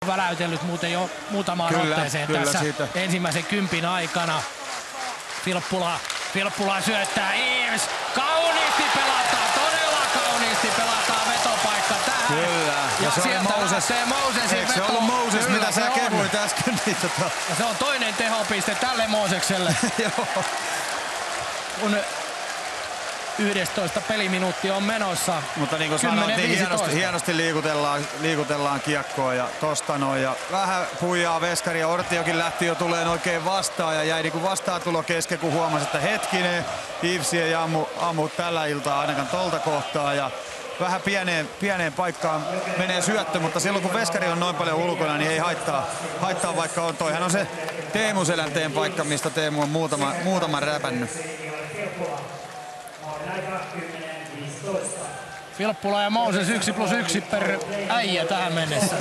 väläytellyt muuten jo muutamaan otteeseen tässä siitä ensimmäisen 10 aikana. Filppula syöttää, Eves, kauniisti pelataan, todella kauniisti pelataan vetopaikka tähän. Kyllä, ja se sieltä oli Moses. Mosesin veto. Se on Moses, kyllä, mitä sä kehuit äsken. Niin ja se on toinen tehopiste tälle Mosekselle. Joo. Kun 11 peliminuuttia on menossa. Mutta niin kuin sanoit, niin hienosti liikutellaan kiekkoa ja tosta noin. Ja vähän huijaa veskari ja Ortiokin lähti jo tuleen oikein vastaan ja jäi niin kuin vastaantulo kesken, kun huomasi, että hetkinen, Ivsi ei ammu tällä iltaa ainakaan tolta kohtaa. Ja vähän pieneen paikkaan menee syöttö, mutta silloin kun veskari on noin paljon ulkona, niin ei haittaa vaikka on. Toihan on se Teemu Selänteen paikka, mistä Teemu on muutaman räpännyt. Filppula ja Moses 1+1 per äijä tähän mennessä.